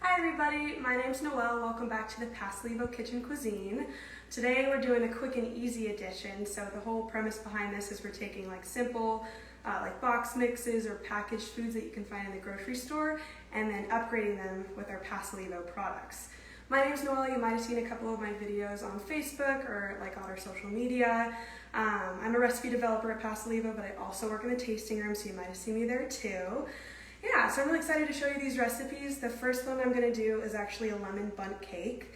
Hi everybody, my name's Noelle. Welcome back to the Pasolivo Kitchen Cuisine. Today we're doing a quick and easy addition. So the whole premise behind this is we're taking like simple like box mixes or packaged foods that you can find in the grocery store and then upgrading them with our Pasolivo products. My name's Noelle. You might have seen a couple of my videos on Facebook or like on our social media. I'm a recipe developer at Pasolivo, but I also work in the tasting room, so you might have seen me there too. Yeah, so I'm really excited to show you these recipes. The first one I'm going to do is actually a lemon bundt cake.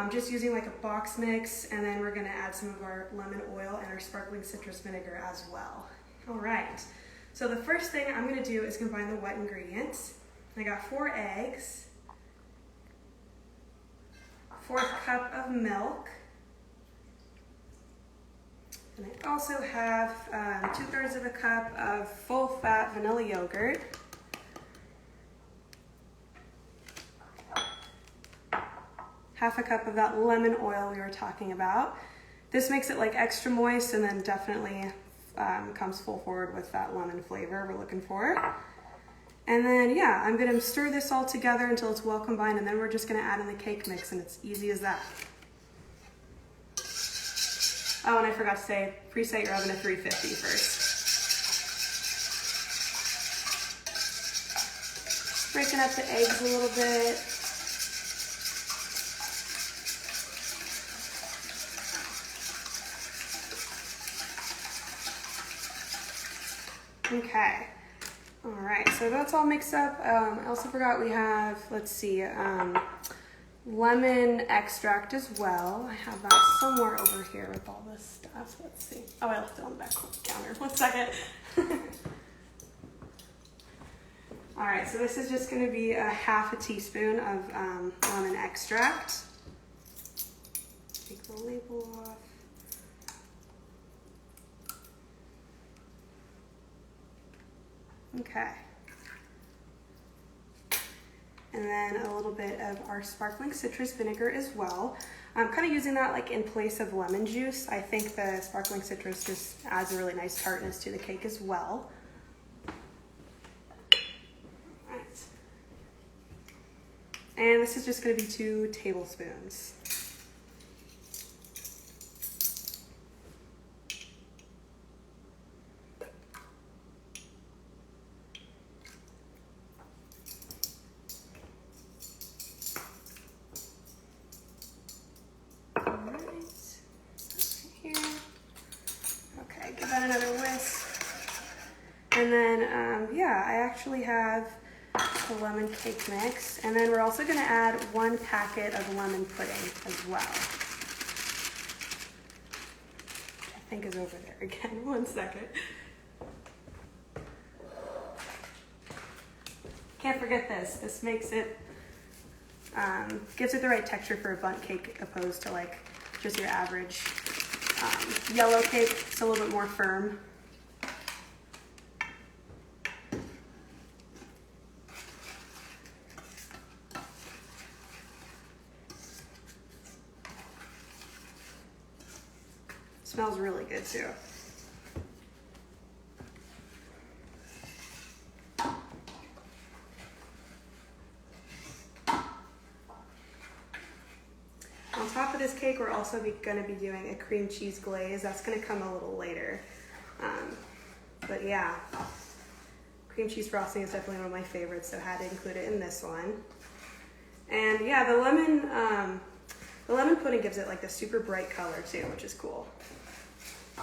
Just using like a box mix, and then we're going to add some of our lemon oil and our sparkling citrus vinegar as well. All right, so the first thing I'm going to do is combine the wet ingredients. I got 4 eggs, 1/4 cup of milk, and I also have 2/3 of a cup of full fat vanilla yogurt, 1/2 cup of that lemon oil we were talking about. This makes it like extra moist and then definitely comes full forward with that lemon flavor we're looking for. And then yeah, I'm gonna stir this all together until it's well combined, and then we're just gonna add in the cake mix, and it's easy as that. Oh, and I forgot to say, preset your oven to 350 first. Breaking up the eggs a little bit. Okay, all right, so that's all mixed up. I also forgot we have, let's see, lemon extract as well. I have that somewhere over here with all this stuff. Let's see. Oh, I left it on the back counter. 1 second. All right, so this is just gonna be a 1/2 teaspoon of lemon extract. Take the label off. Okay. And then a little bit of our sparkling citrus vinegar as well. I'm kind of using that like in place of lemon juice. I think the sparkling citrus just adds a really nice tartness to the cake as well. All right. And this is just going to be 2 tablespoons. Another whisk, and then yeah, I actually have the lemon cake mix, and then we're also going to add 1 packet of lemon pudding as well, which I think is over there again. 1 second. Can't forget this. This makes it gives it the right texture for a bundt cake opposed to like just your average yellow cake. It's a little bit more firm. Smells really good too. On top of this cake, we're also going to be doing a cream cheese glaze. That's going to come a little later. But yeah, cream cheese frosting is definitely one of my favorites, so I had to include it in this one. And yeah, the lemon pudding gives it like the super bright color too, which is cool.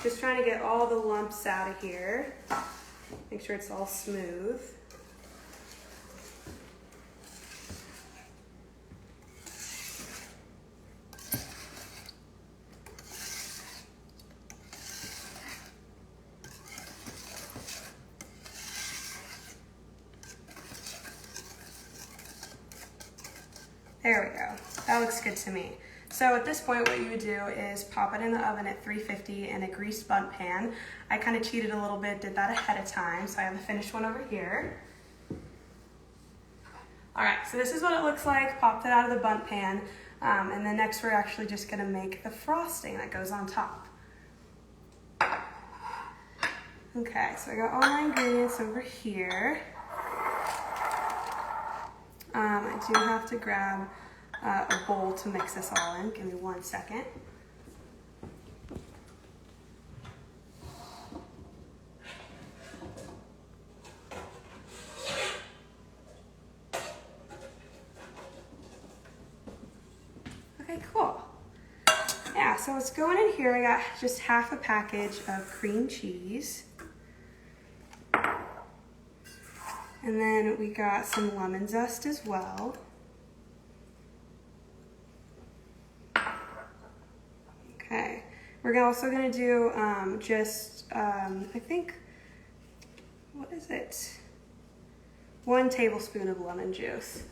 Just trying to get all the lumps out of here. Make sure it's all smooth. There we go. That looks good to me. So at this point, what you would do is pop it in the oven at 350 in a greased bundt pan. I kind of cheated a little bit, did that ahead of time, so I have the finished one over here. All right, so this is what it looks like. Popped it out of the bundt pan, and then next we're actually just gonna make the frosting that goes on top. Okay, so I got all my ingredients over here. I I do have to grab a bowl to mix this all in. Give me 1 second. Okay, cool. Yeah, so what's going in here, I got just half a package of cream cheese. And then we got some lemon zest as well. Okay, we're also gonna do I think, what is it? 1 tablespoon of lemon juice.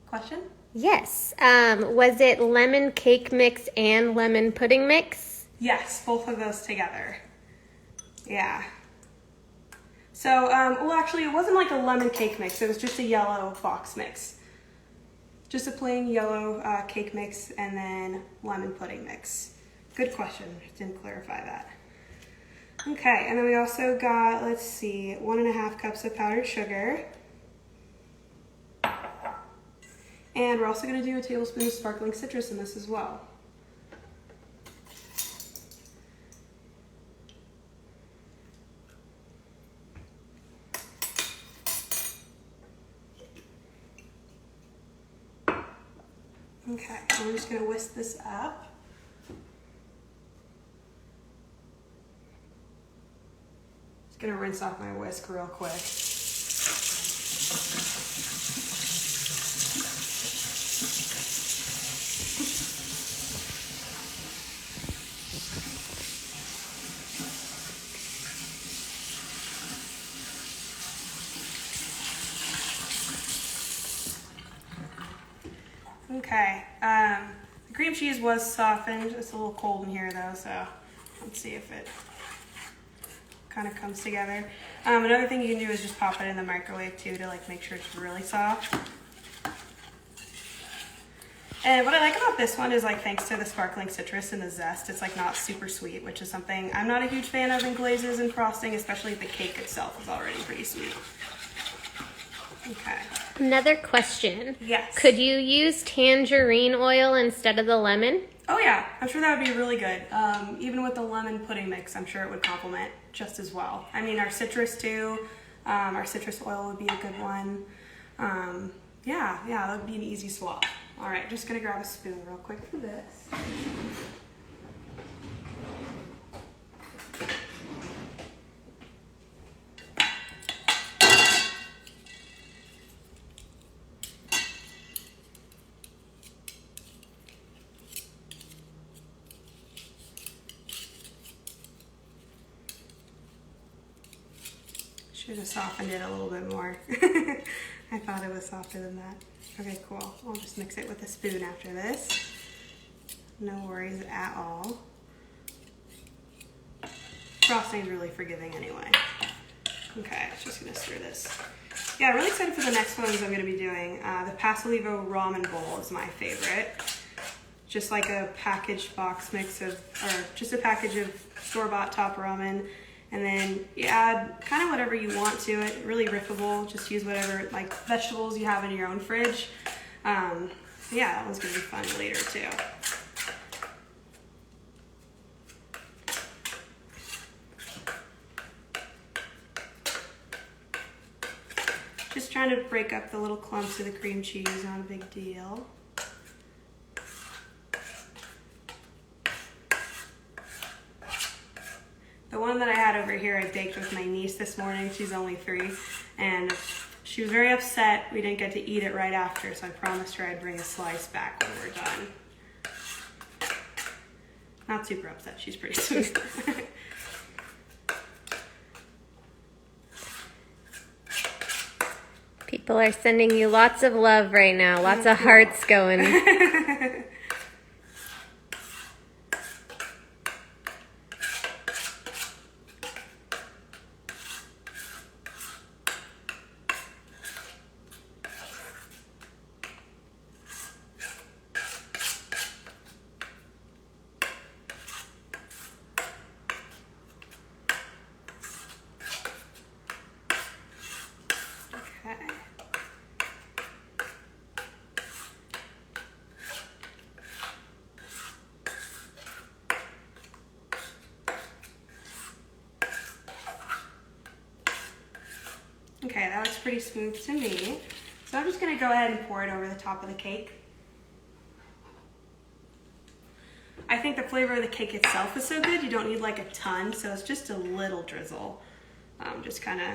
Question? Yes. Was it lemon cake mix and lemon pudding mix? Yes, both of those together. Yeah. So, well, actually, it wasn't like a lemon cake mix. It was just a yellow box mix. Just a plain yellow cake mix and then lemon pudding mix. Good question. Didn't clarify that. Okay, and then we also got, let's see, 1.5 cups of powdered sugar. And we're also going to do a tablespoon of sparkling citrus in this as well. Okay, so we're just going to whisk this up. Just going to rinse off my whisk real quick. Okay, the cream cheese was softened. It's a little cold in here though, so let's see if it kind of comes together. Another thing you can do is just pop it in the microwave too to like make sure it's really soft. And what I like about this one is like thanks to the sparkling citrus and the zest, it's like not super sweet, which is something I'm not a huge fan of in glazes and frosting, especially if the cake itself is already pretty sweet. Okay. Another question. Yes. Could you use tangerine oil instead of the lemon? Oh yeah, I'm sure that would be really good. Even with the lemon pudding mix, I'm sure it would complement just as well. I mean, our citrus too, our citrus oil would be a good one. Yeah, that would be an easy swap. All right, just gonna grab a spoon real quick for this. Should have softened it a little bit more. I thought it was softer than that. Okay, cool. I'll just mix it with a spoon after this. No worries at all. Frosting's really forgiving anyway. Okay, just gonna stir this. Yeah, really excited for the next ones I'm gonna be doing. The Pasolivo ramen bowl is my favorite. Just like a packaged box mix of, or just a package of store-bought top ramen. And then you add kind of whatever you want to it, really riffable. Just use whatever like vegetables you have in your own fridge. Yeah, that one's gonna be fun later too. Just trying to break up the little clumps of the cream cheese, not a big deal. The one that I had over here, I baked with my niece this morning. She's only 3, and she was very upset we didn't get to eat it right after, so I promised her I'd bring a slice back when we're done. Not super upset, she's pretty sweet. People are sending you lots of love right now, lots of hearts going. Okay, that looks pretty smooth to me. So I'm just gonna go ahead and pour it over the top of the cake. I think the flavor of the cake itself is so good, you don't need like a ton, so it's just a little drizzle. Just kind of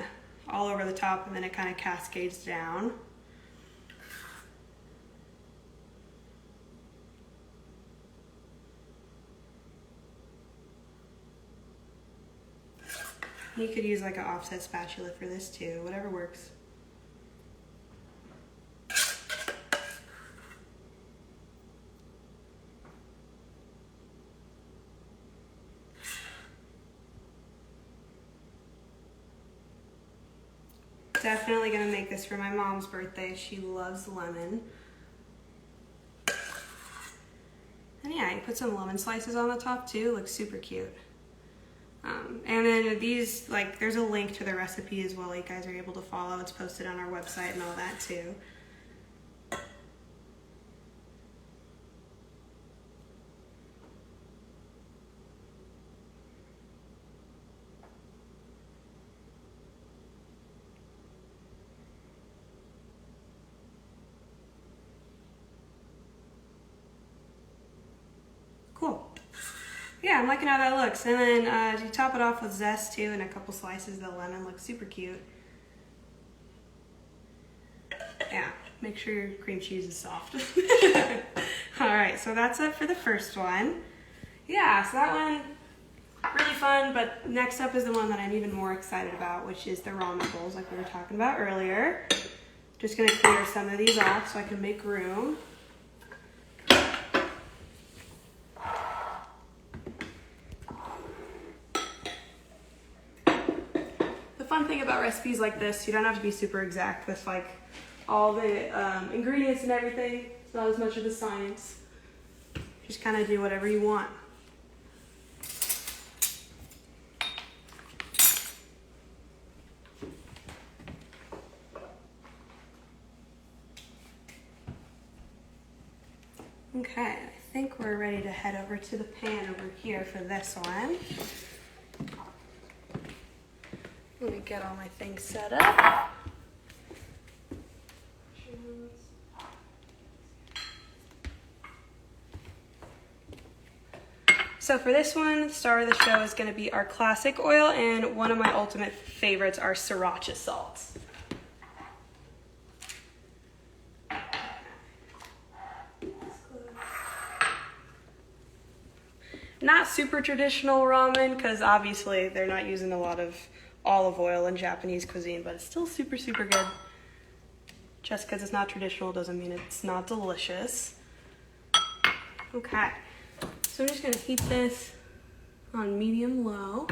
all over the top, and then it kind of cascades down. You could use like an offset spatula for this too, whatever works. Definitely gonna make this for my mom's birthday. She loves lemon. And yeah, you put some lemon slices on the top too, looks super cute. And then these, like, there's a link to the recipe as well you guys are able to follow. It's posted on our website and all that too. Cool. Yeah, I'm liking how that looks. And then you top it off with zest too, and a couple slices of the lemon. Looks super cute. Yeah, make sure your cream cheese is soft. All right, so that's it for the first one. Yeah, so that one, really fun, but next up is the one that I'm even more excited about, which is the ramen bowls like we were talking about earlier. Just gonna clear some of these off so I can make room. Fun thing about recipes like this, you don't have to be super exact with like all the ingredients and everything. It's not as much of a science. Just kind of do whatever you want. Okay, I think we're ready to head over to the pan over here for this one. Let me get all my things set up. So for this one, the star of the show is going to be our classic oil, and one of my ultimate favorites are sriracha salts. Not super traditional ramen, because obviously they're not using a lot of olive oil in Japanese cuisine, but it's still super, super good. Just because it's not traditional doesn't mean it's not delicious. Okay, so I'm just gonna heat this on medium-low.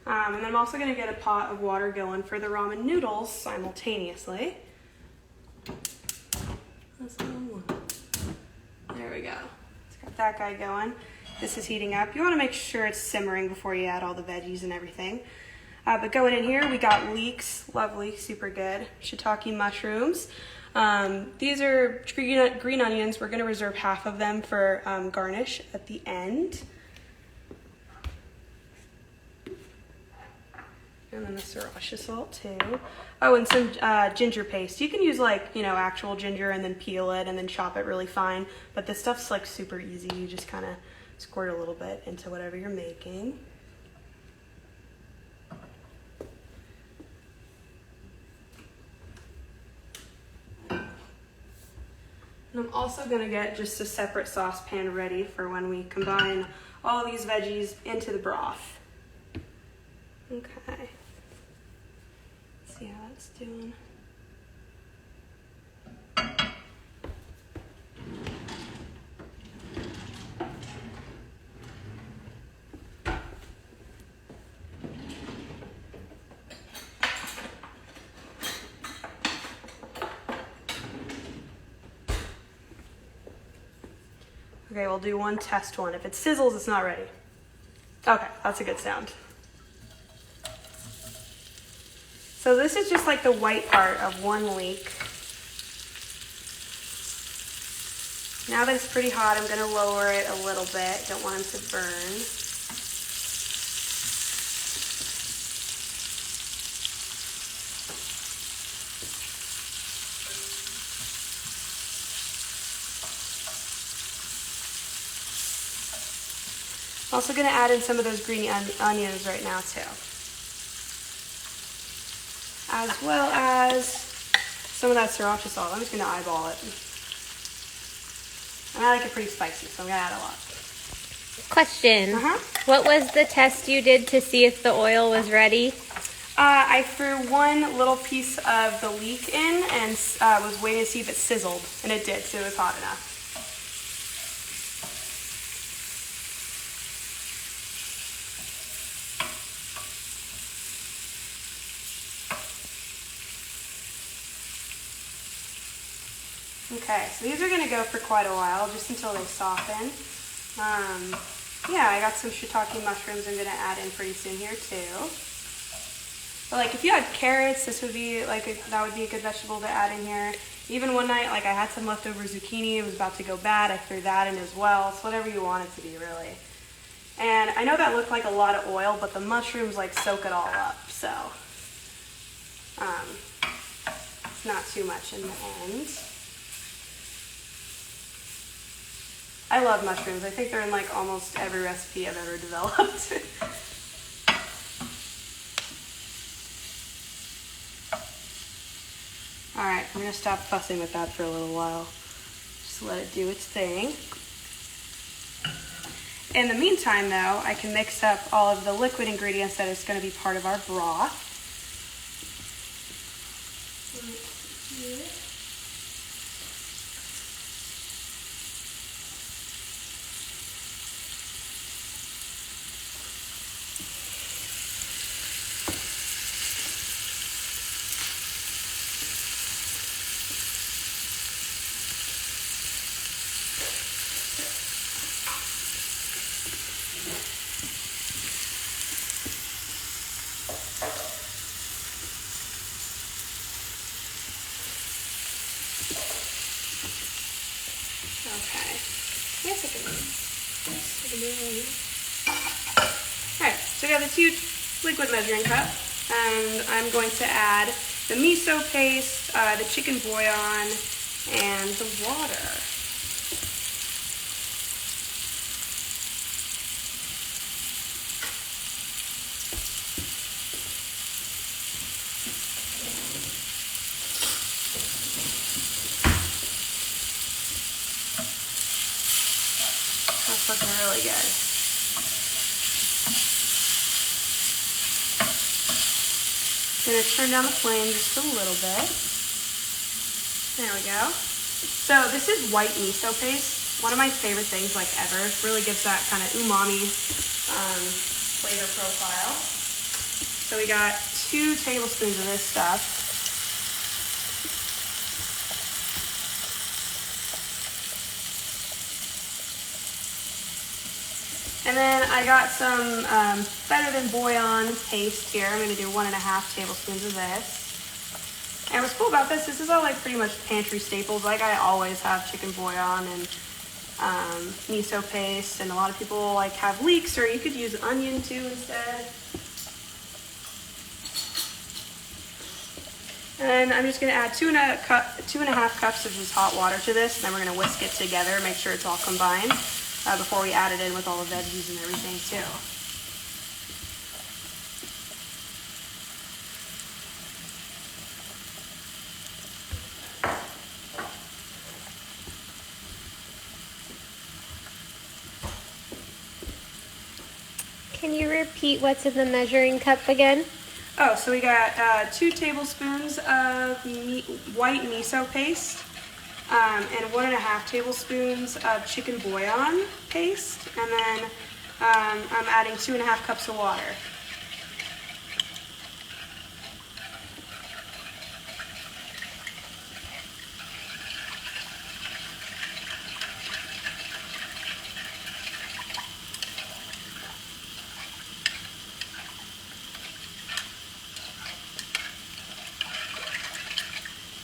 And then I'm also gonna get a pot of water going for the ramen noodles simultaneously. That's the one. There we go. Let's got that guy going. This is heating up. You want to make sure it's simmering before you add all the veggies and everything. But going in here, we got leeks, lovely, super good. Shiitake mushrooms. These are green onions. We're going to reserve half of them for garnish at the end. And then the sriracha salt too. Oh, and some ginger paste. You can use like, actual ginger and then peel it and then chop it really fine. But this stuff's like super easy. You just kind of squirt a little bit into whatever you're making. And I'm also going to get just a separate saucepan ready for when we combine all these veggies into the broth. Okay. Let's see how that's doing. Okay, we'll do one test one. If it sizzles, it's not ready. Okay, that's a good sound. So this is just like the white part of one leek. Now that it's pretty hot, I'm going to lower it a little bit. Don't want them to burn. I'm also gonna add in some of those green onions right now too. As well as some of that sriracha salt. I'm just gonna eyeball it. And I like it pretty spicy, so I'm gonna add a lot. Question. What was the test you did to see if the oil was ready? I threw one little piece of the leek in and was waiting to see if it sizzled, and it did, so it was hot enough. Okay, so these are going to go for quite a while, just until they soften. Yeah, I got some shiitake mushrooms I'm going to add in pretty soon here too. But like if you had carrots, this would be like that would be a good vegetable to add in here. Even one night, like I had some leftover zucchini, it was about to go bad, I threw that in as well. It's whatever you want it to be, really. And I know that looked like a lot of oil, but the mushrooms like soak it all up, so it's not too much in the end. I love mushrooms. I think they're in like almost every recipe I've ever developed. Alright, I'm going to stop fussing with that for a little while. Just let it do its thing. In the meantime though, I can mix up all of the liquid ingredients that is going to be part of our broth. Okay. Yes, I can move. Alright, so we have the 2 liquid measuring cups, and I'm going to add the miso paste, the chicken bouillon, and the water. That's looking really good. I'm going to turn down the flame just a little bit. There we go. So this is white miso paste. One of my favorite things like ever. Really gives that kind of umami flavor profile. So we got 2 tablespoons of this stuff. And then I got some better than bouillon paste here. I'm going to do 1.5 tablespoons of this. And what's cool about this is all like pretty much pantry staples. Like I always have chicken bouillon and miso paste, and a lot of people like have leeks, or you could use onion too instead. And I'm just going to add 2.5 cups of just hot water to this, and then we're going to whisk it together, make sure it's all combined. Before we add it in with all the veggies and everything too. Can you repeat what's in the measuring cup again? Oh, so we got 2 tablespoons of white miso paste, and 1.5 tablespoons of chicken bouillon paste, and then I'm adding 2.5 cups of water.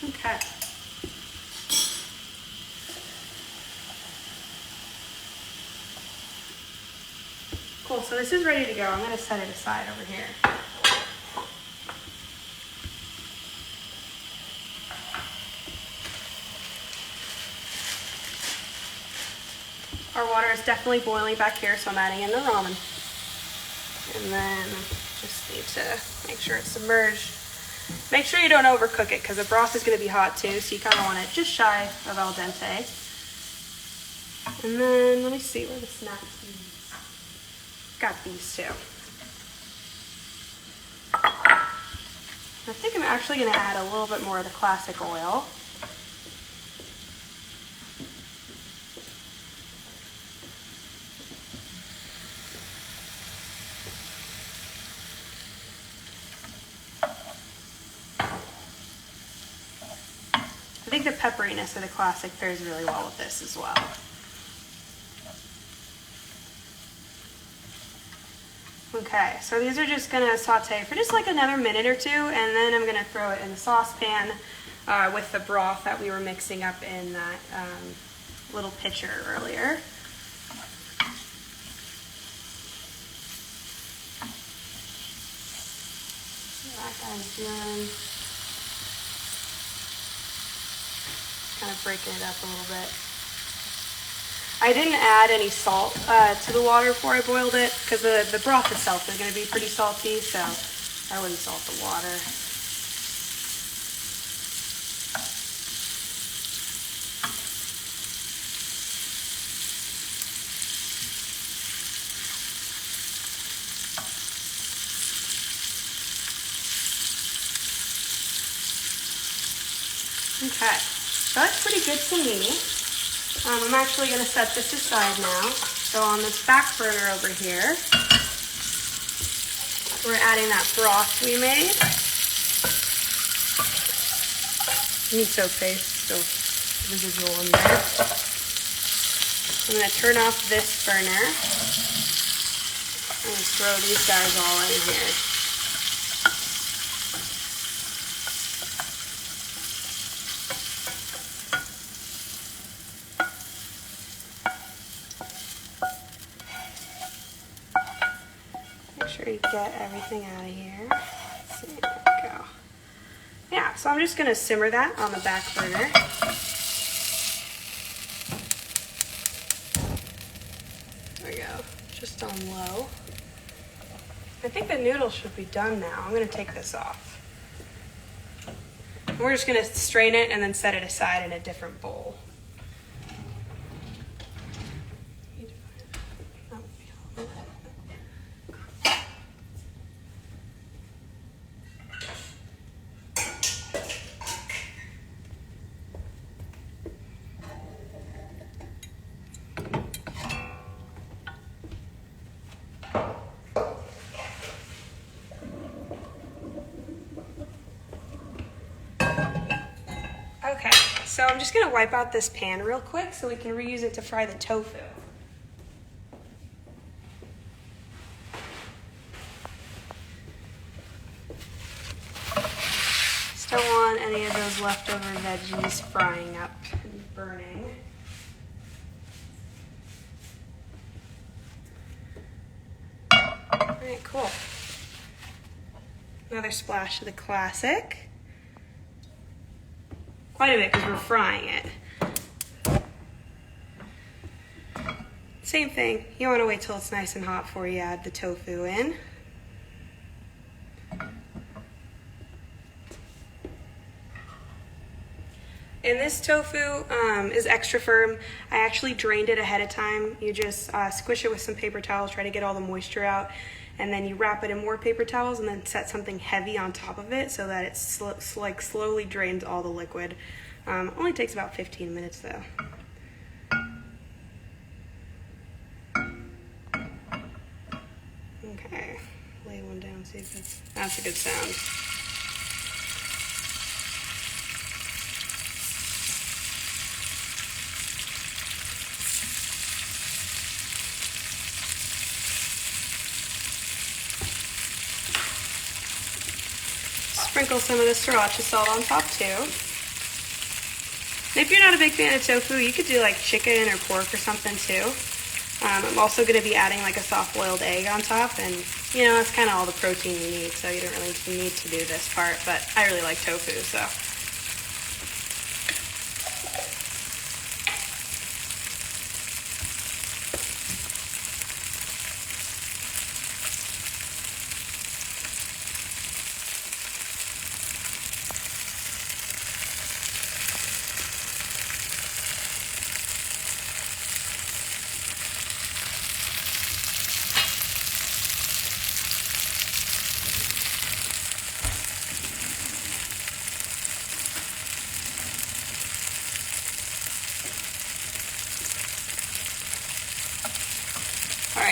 Okay. Cool, so this is ready to go. I'm going to set it aside over here. Our water is definitely boiling back here, so I'm adding in the ramen. And then just need to make sure it's submerged. Make sure you don't overcook it because the broth is going to be hot too, so you kind of want it just shy of al dente. And then let me see where the snack peas. Got these too. I think I'm actually going to add a little bit more of the classic oil. I think the pepperiness of the classic pairs really well with this as well. Okay, so these are just gonna saute for just like another minute or two, and then I'm gonna throw it in the saucepan with the broth that we were mixing up in that little pitcher earlier. That guy's doing. Kind of breaking it up a little bit. I didn't add any salt to the water before I boiled it because the broth itself is going to be pretty salty, so I wouldn't salt the water. Okay, so that's pretty good to me. I'm actually going to set this aside now. So on this back burner over here, we're adding that broth we made. Miso paste, so residual in there. I'm going to turn off this burner and throw these guys all in here. Make sure you get everything out of here. Let's see, there we go. Yeah, so I'm just going to simmer that on the back burner. There we go, just on low. I think the noodles should be done now. I'm going to take this off. And we're just going to strain it and then set it aside in a different bowl. Okay, so I'm just going to wipe out this pan real quick so we can reuse it to fry the tofu. Just don't want any of those leftover veggies frying up and burning. Alright, cool. Another splash of the classic. Quite a bit because we're frying it. Same thing, you want to wait till it's nice and hot before you add the tofu in. And this tofu is extra firm. I actually drained it ahead of time. You just squish it with some paper towels, try to get all the moisture out, and then you wrap it in more paper towels and then set something heavy on top of it so that it slowly drains all the liquid. Only takes about 15 minutes though. Okay, lay one down, see if it's, that's a good sound. Sprinkle some of the sriracha salt on top too. And if you're not a big fan of tofu, you could do like chicken or pork or something too. I'm also going to be adding like a soft boiled egg on top, and you know, that's kind of all the protein you need, so you don't really need to do this part, but I really like tofu, so.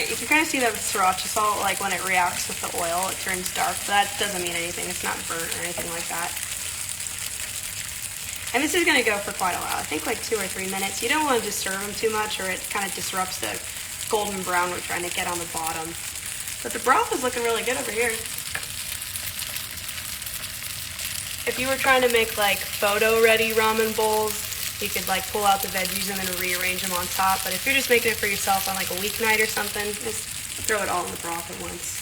Alright, you can kind of see the sriracha salt, like when it reacts with the oil, it turns dark, but that doesn't mean anything. It's not burnt or anything like that. And this is going to go for quite a while. I think like 2 or 3 minutes. You don't want to disturb them too much or it kind of disrupts the golden brown we're trying to get on the bottom. But the broth is looking really good over here. If you were trying to make like photo-ready ramen bowls, you could like pull out the veggies and then rearrange them on top. But if you're just making it for yourself on like a weeknight or something, just throw it all in the broth at once.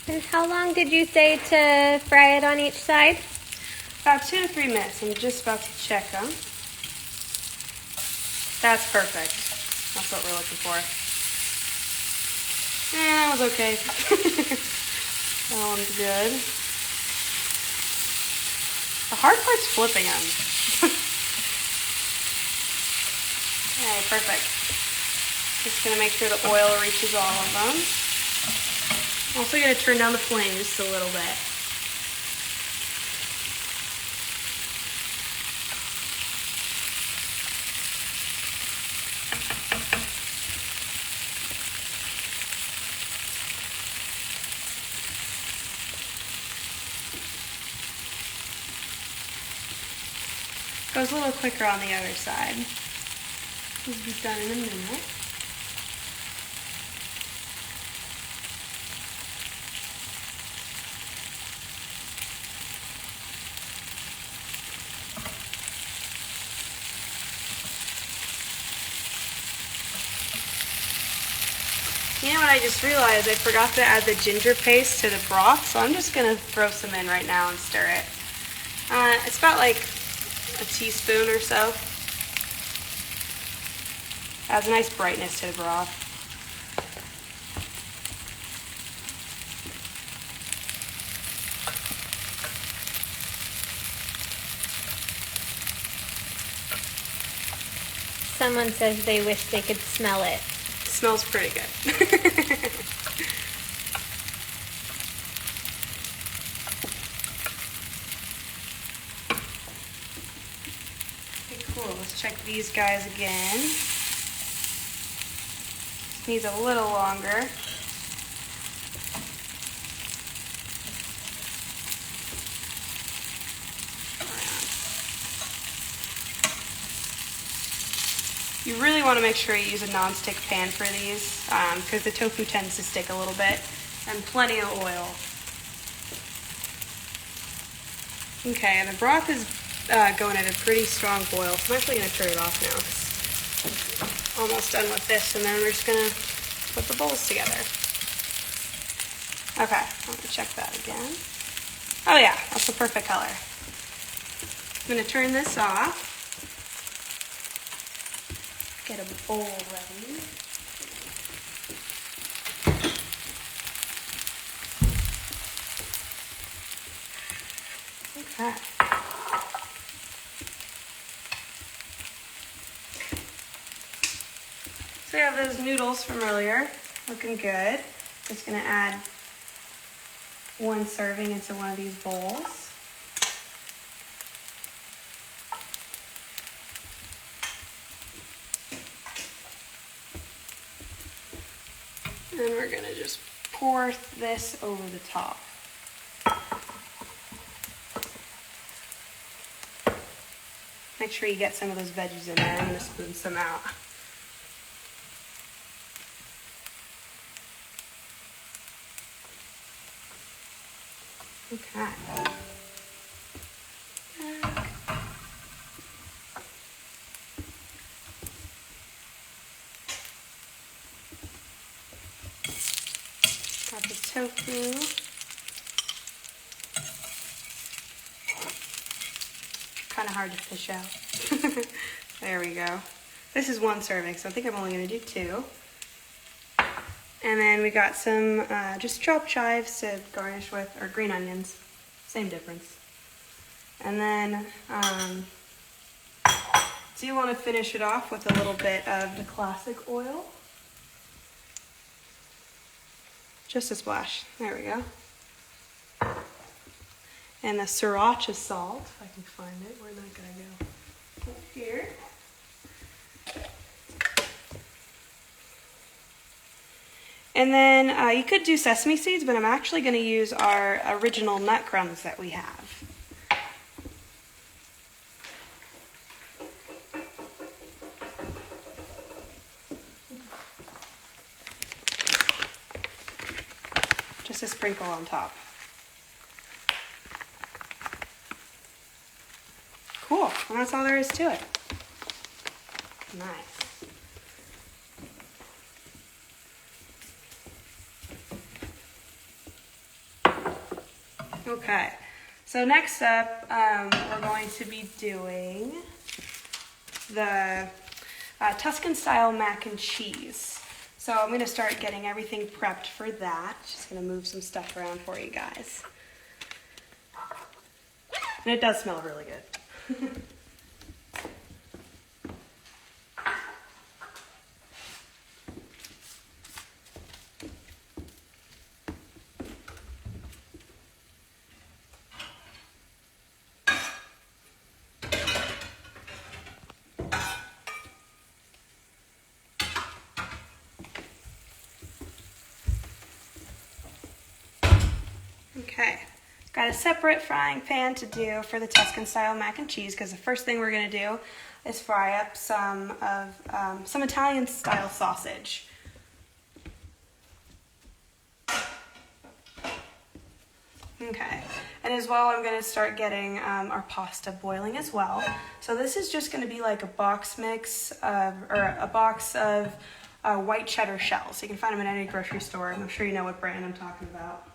And how long did you say to fry it on each side? About 2 to 3 minutes. I'm just about to check them. That's perfect. That's what we're looking for. That was okay. That one's good. The hard part's flipping them. Alright, perfect. Just gonna make sure the oil reaches all of them. I'm also gonna turn down the flame just a little bit. Goes a little quicker on the other side. This will be done in a minute. You know what I just realized? I forgot to add the ginger paste to the broth, so I'm just gonna throw some in right now and stir it. It's about like a teaspoon or so. Adds a nice brightness to the broth. Someone says they wish they could smell it. It smells pretty good. Cool, let's check these guys again. This needs a little longer. You really want to make sure you use a non-stick pan for these because the tofu tends to stick a little bit, and plenty of oil. Okay, and the broth is going at a pretty strong boil, so I'm actually going to turn it off now. Almost done with this, and then we're just going to put the bowls together. Okay, I'm going to check that again. Oh yeah, that's the perfect color. I'm going to turn this off. Get a bowl ready. Okay. So we have those noodles from earlier, looking good. Just gonna add 1 serving into one of these bowls. And we're gonna just pour this over the top. Make sure you get some of those veggies in there. I'm gonna spoon some out. Okay. Got the tofu. Kind of hard to fish out. There we go. This is 1 serving, so I think I'm only going to do 2. And then we got some just chopped chives to garnish with, or green onions. Same difference. And then, do you want to finish it off with a little bit of the classic oil? Just a splash. There we go. And the sriracha salt, if I can find it. Where's that gonna go? Up here. And then you could do sesame seeds, but I'm actually going to use our original nut crumbs that we have. Just a sprinkle on top. Cool, and that's all there is to it. Nice. Okay, so next up, we're going to be doing the Tuscan style mac and cheese. So I'm going to start getting everything prepped for that. Just going to move some stuff around for you guys. And it does smell really good. Okay, got a separate frying pan to do for the Tuscan style mac and cheese because the first thing we're going to do is fry up some Italian style sausage. Okay, and as well I'm going to start getting our pasta boiling as well. So this is just going to be like a box mix of, or a box of white cheddar shells. You can find them at any grocery store. I'm sure you know what brand I'm talking about.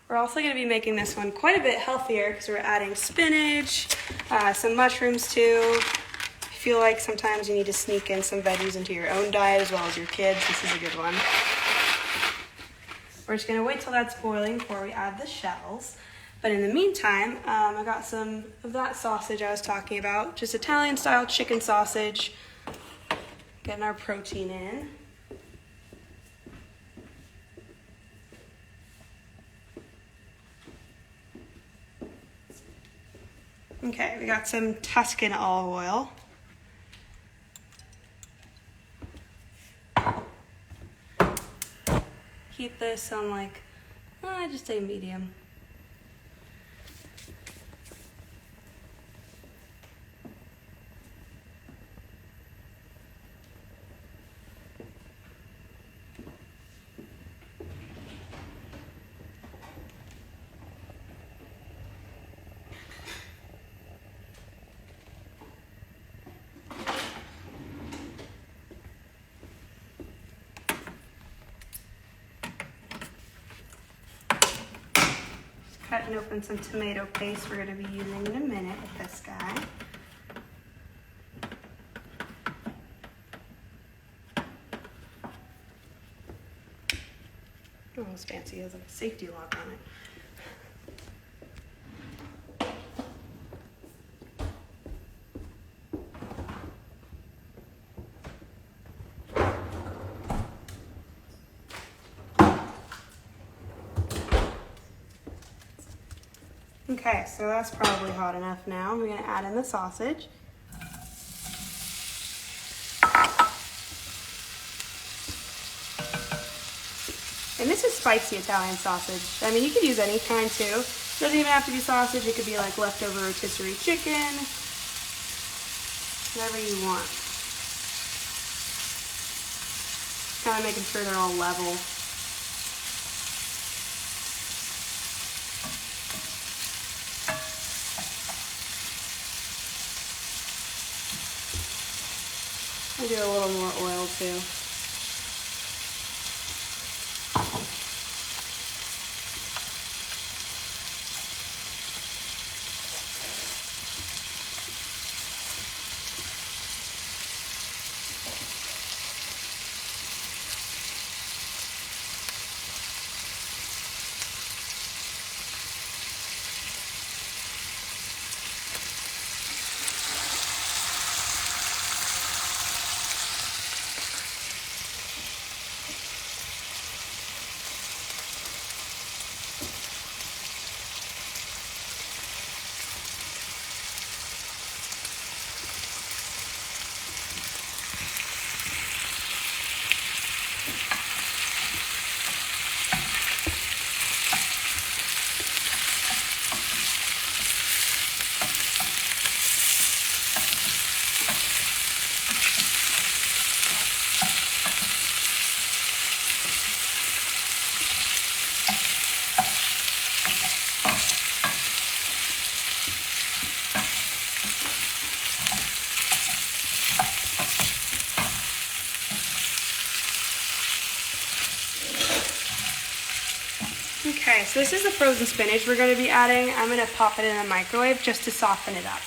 We're also going to be making this one quite a bit healthier because we're adding spinach, some mushrooms too. I feel like sometimes you need to sneak in some veggies into your own diet as well as your kids. This is a good one. We're just going to wait till that's boiling before we add the shells. But in the meantime, I got some of that sausage I was talking about, just Italian style chicken sausage. Getting our protein in. Okay, we got some Tuscan olive oil. Keep this on like, just say medium. Cutting open some tomato paste we're going to be using in a minute with this guy. Oh, it's fancy. It has like a safety lock on it. Okay, so that's probably hot enough now. We're going to add in the sausage. And this is spicy Italian sausage. I mean, you could use any kind too. It doesn't even have to be sausage. It could be like leftover rotisserie chicken, whatever you want. Kind of making sure they're all level. I do a little more oil too. Okay, so this is the frozen spinach we're going to be adding. I'm going to pop it in the microwave just to soften it up.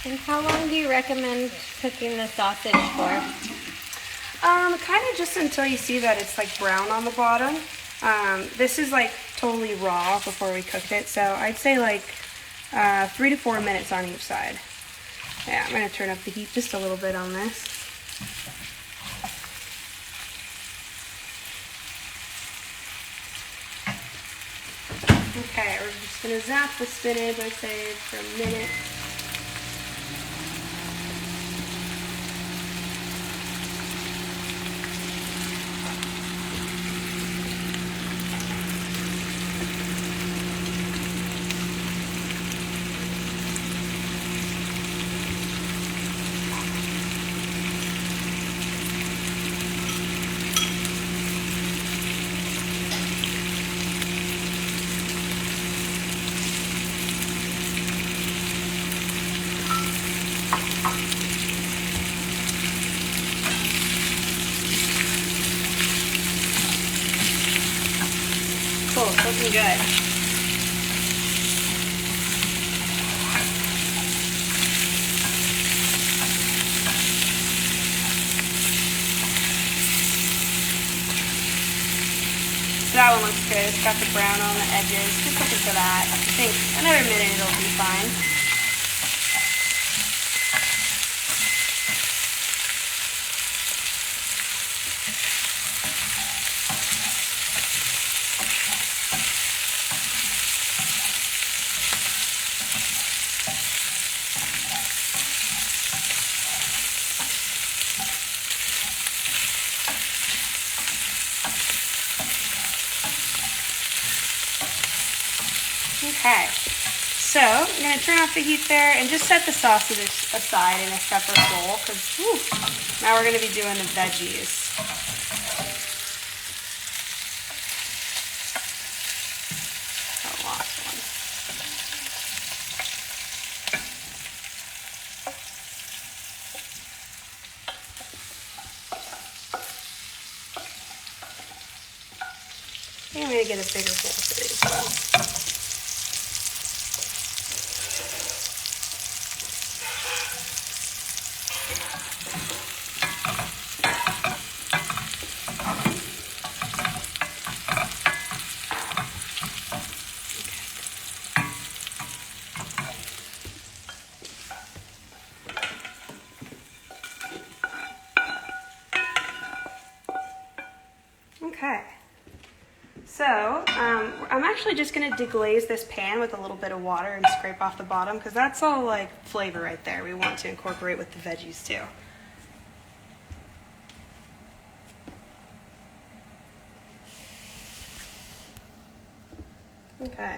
And how long do you recommend cooking the sausage for? Kind of just until you see that it's like brown on the bottom. This is like totally raw before we cooked it, so I'd say like 3 to 4 minutes on each side. Yeah, I'm going to turn up the heat just a little bit on this. Okay, we're just going to zap the spinach, I'd say, for a minute. Cool, it's looking good. So that one looks good. It's got the brown on the edges. Just looking for that. I think another minute it'll be fine. Okay, so I'm going to turn off the heat there and just set the sausage aside in a separate bowl because now we're going to be doing the veggies. I lost one. I think I'm going to get a bigger bowl today as well. Okay, so I'm actually just gonna deglaze this pan with a little bit of water and scrape off the bottom because that's all like flavor right there. We want to incorporate with the veggies too. Okay.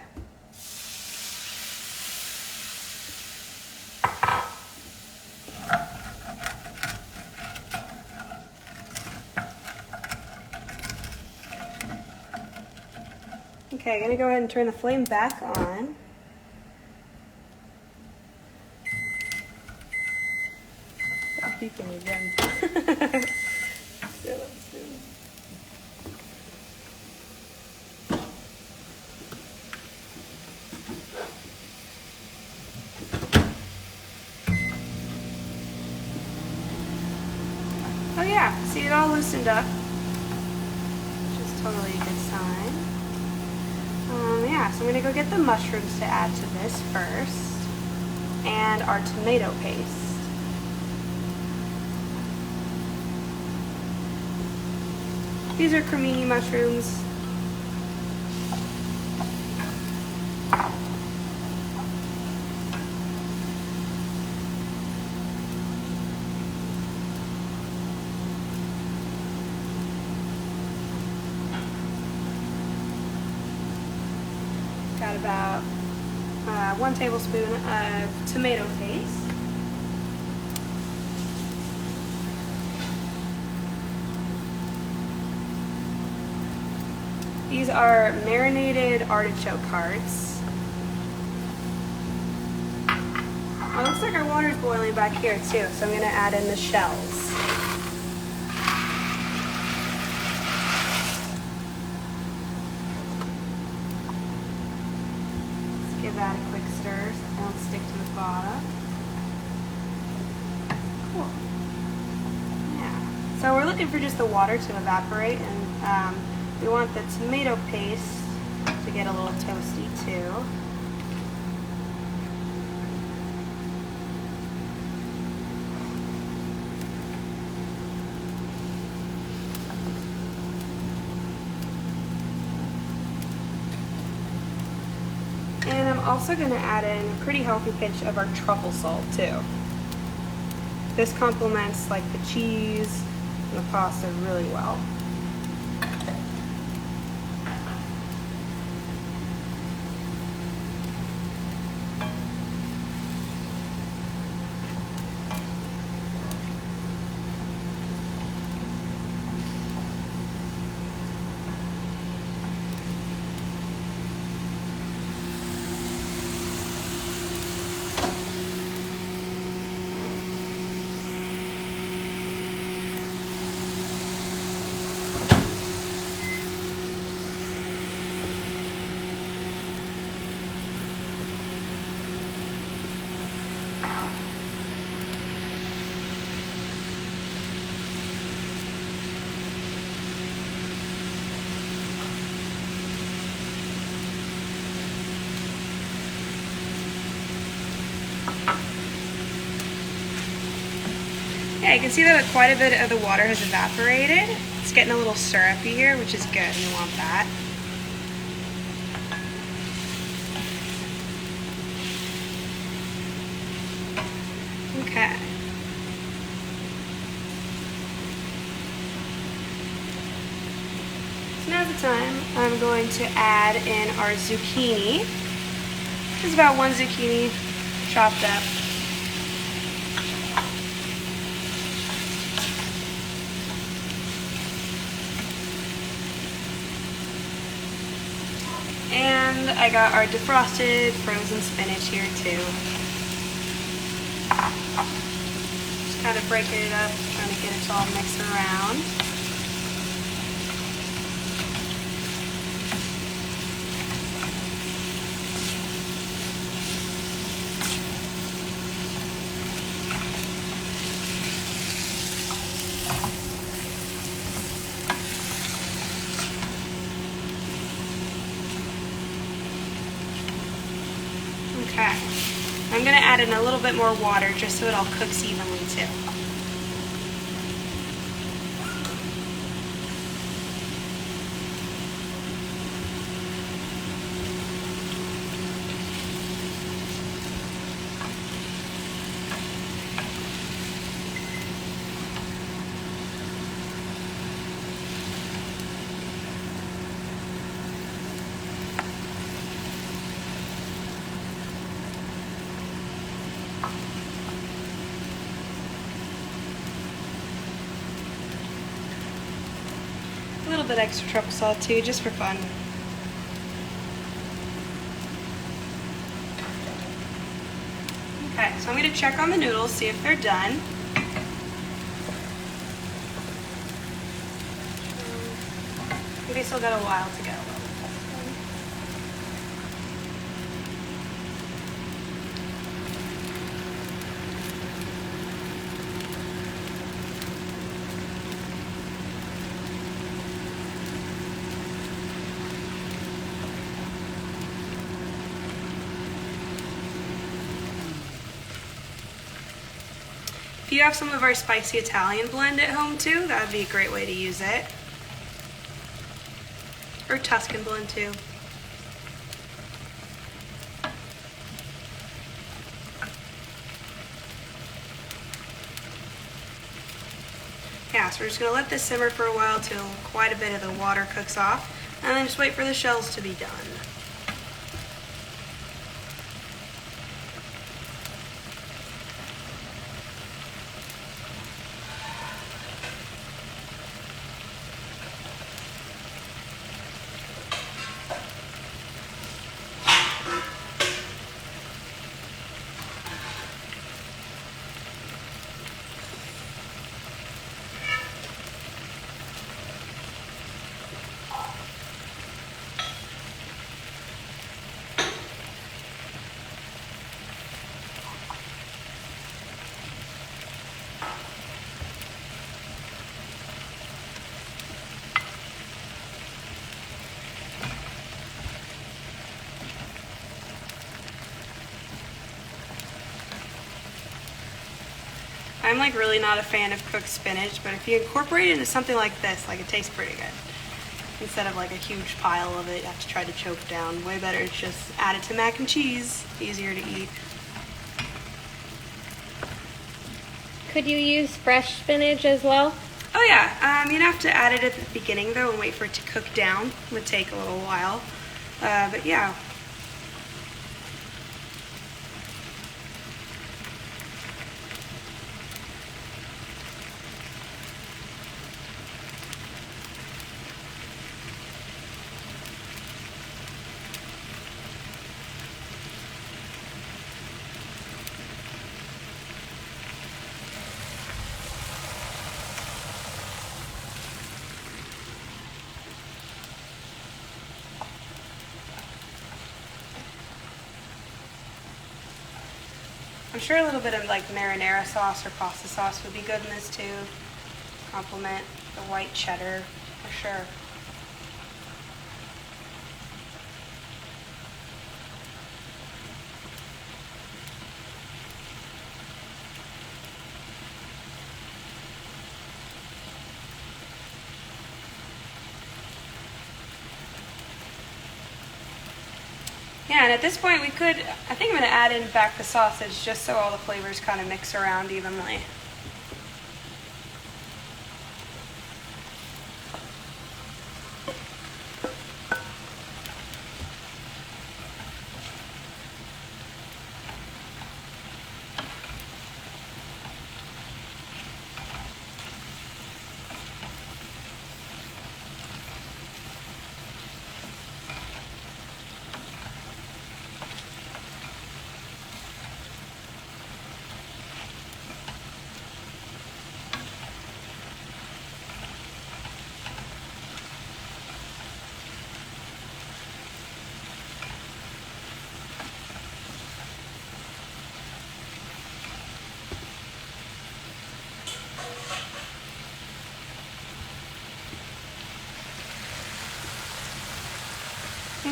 Okay, I'm gonna go ahead and turn the flame back on. Stop beeping again. Oh yeah, see it all loosened up, which is totally a good sign. Yeah, so I'm gonna go get the mushrooms to add to this first, and our tomato paste. These are cremini mushrooms. Got about 1 tablespoon of tomato paste. These are marinated artichoke hearts. Oh, it looks like our water's boiling back here too, so I'm going to add in the shells. Give that a quick stir so they don't stick to the bottom. Cool. Yeah. So we're looking for just the water to evaporate, and we want the tomato paste to get a little toasty too. And I'm also going to add in a pretty healthy pinch of our truffle salt too. This complements like the cheese and the pasta really well. Yeah, you can see that quite a bit of the water has evaporated. It's getting a little syrupy here, which is good. You want that. Okay. So now's the time I'm going to add in our zucchini. This is about 1 zucchini chopped up. And I got our defrosted frozen spinach here too. Just kind of breaking it up, trying to get it all mixed around. Okay, I'm going to add in a little bit more water just so it all cooks evenly too. A little bit extra truffle salt too, just for fun. Okay, so I'm going to check on the noodles, see if they're done. They still got a while to go. If you have some of our spicy Italian blend at home too, that would be a great way to use it. Or Tuscan blend too. Yeah, so we're just going to let this simmer for a while till quite a bit of the water cooks off, and then just wait for the shells to be done. I'm like really not a fan of cooked spinach, but if you incorporate it into something like this, like it tastes pretty good. Instead of like a huge pile of it, you have to try to choke down. Way better to just add it to mac and cheese, easier to eat. Could you use fresh spinach as well? Oh yeah, you'd have to add it at the beginning though and wait for it to cook down. It would take a little while, but yeah. I'm sure a little bit of like marinara sauce or pasta sauce would be good in this too. Complement the white cheddar for sure. Yeah, and at this point I think I'm going to add in back the sausage just so all the flavors kind of mix around evenly.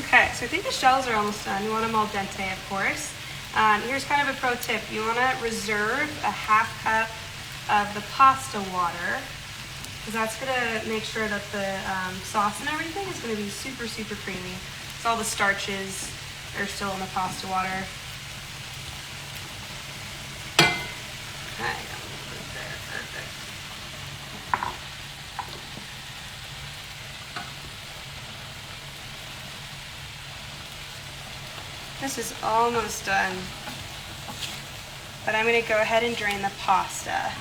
Okay, so I think the shells are almost done. You want them al dente, of course. Here's kind of a pro tip. You want to reserve a half cup of the pasta water, because that's going to make sure that the sauce and everything is going to be super, super creamy. So all the starches are still in the pasta water. Okay, got a little bit there, perfect. This is almost done. But I'm gonna go ahead and drain the pasta.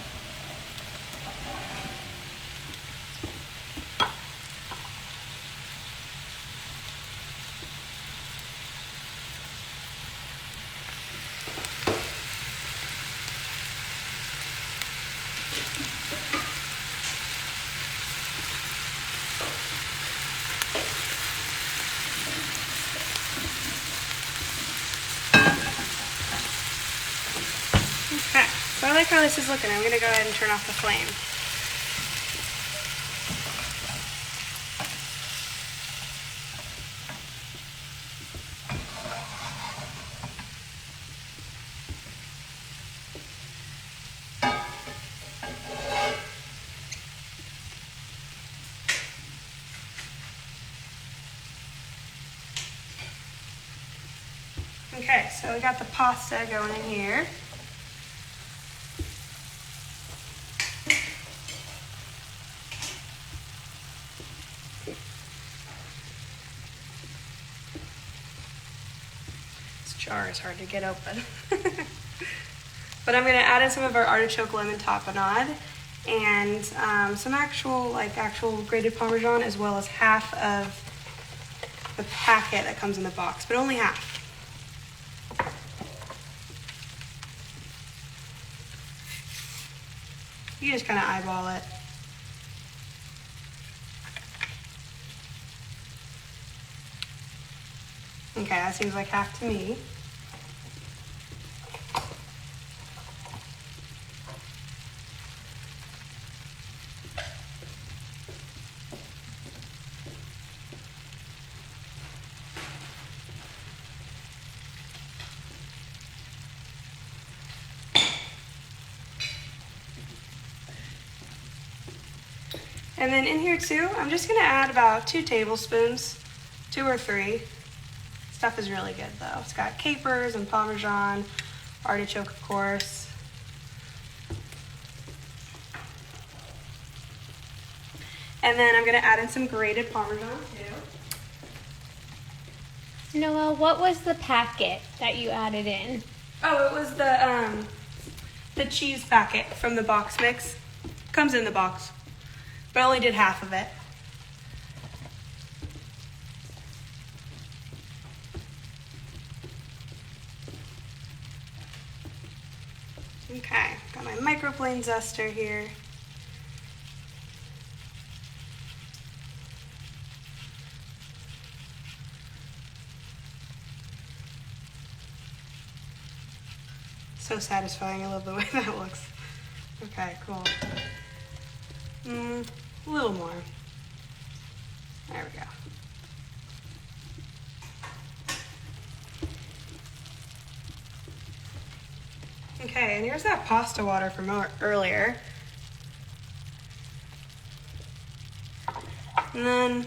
Okay, so I like how this is looking. I'm gonna go ahead and turn off the flame. Okay, so we got the pasta going in here. This jar is hard to get open. But I'm gonna add in some of our artichoke lemon tapenade and some actual grated parmesan, as well as half of the packet that comes in the box, but only half. You just kind of eyeball it. Okay, that seems like half to me. And then in here too, I'm just gonna add about 2 tablespoons, 2 or 3. Stuff is really good though. It's got capers and parmesan, artichoke of course. And then I'm gonna add in some grated parmesan too. Noelle, what was the packet that you added in? Oh, it was the cheese packet from the box mix. Comes in the box, but I only did half of it. Okay, got my microplane zester here. So satisfying, I love the way that looks. Okay, cool. A little more. There we go. Okay, and here's that pasta water from earlier. And then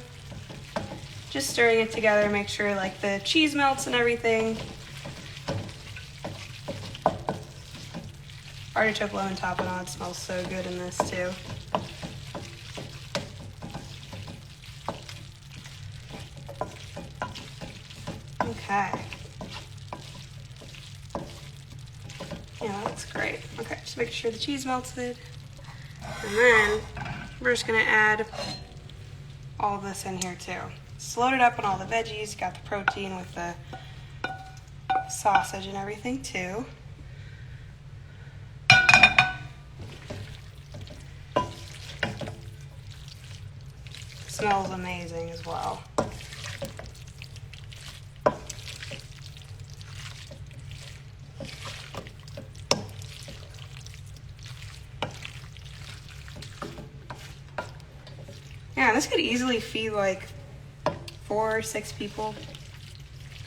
just stirring it together, make sure like the cheese melts and everything. Artichoke lemon tapenade smells so good in this too. Okay. Yeah, that looks great. Okay, just making sure the cheese melted. And then we're just gonna add all of this in here too. It's loaded up on all the veggies, got the protein with the sausage and everything too. Smells amazing as well. Yeah, this could easily feed like 4 or 6 people.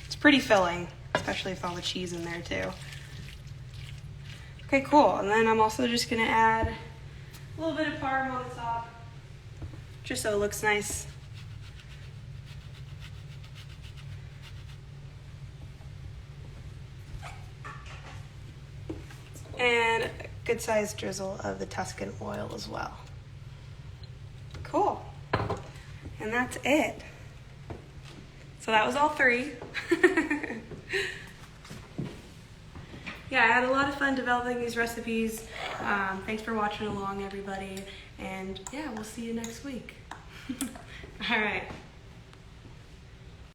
It's pretty filling, especially with all the cheese in there too. Okay, cool. And then I'm also just gonna add a little bit of parm on the top, just so it looks nice. And a good sized drizzle of the Tuscan oil as well. Cool. And that's it. So that was all 3. yeah, I had a lot of fun developing these recipes. Thanks for watching along, everybody. And yeah, we'll see you next week. All right.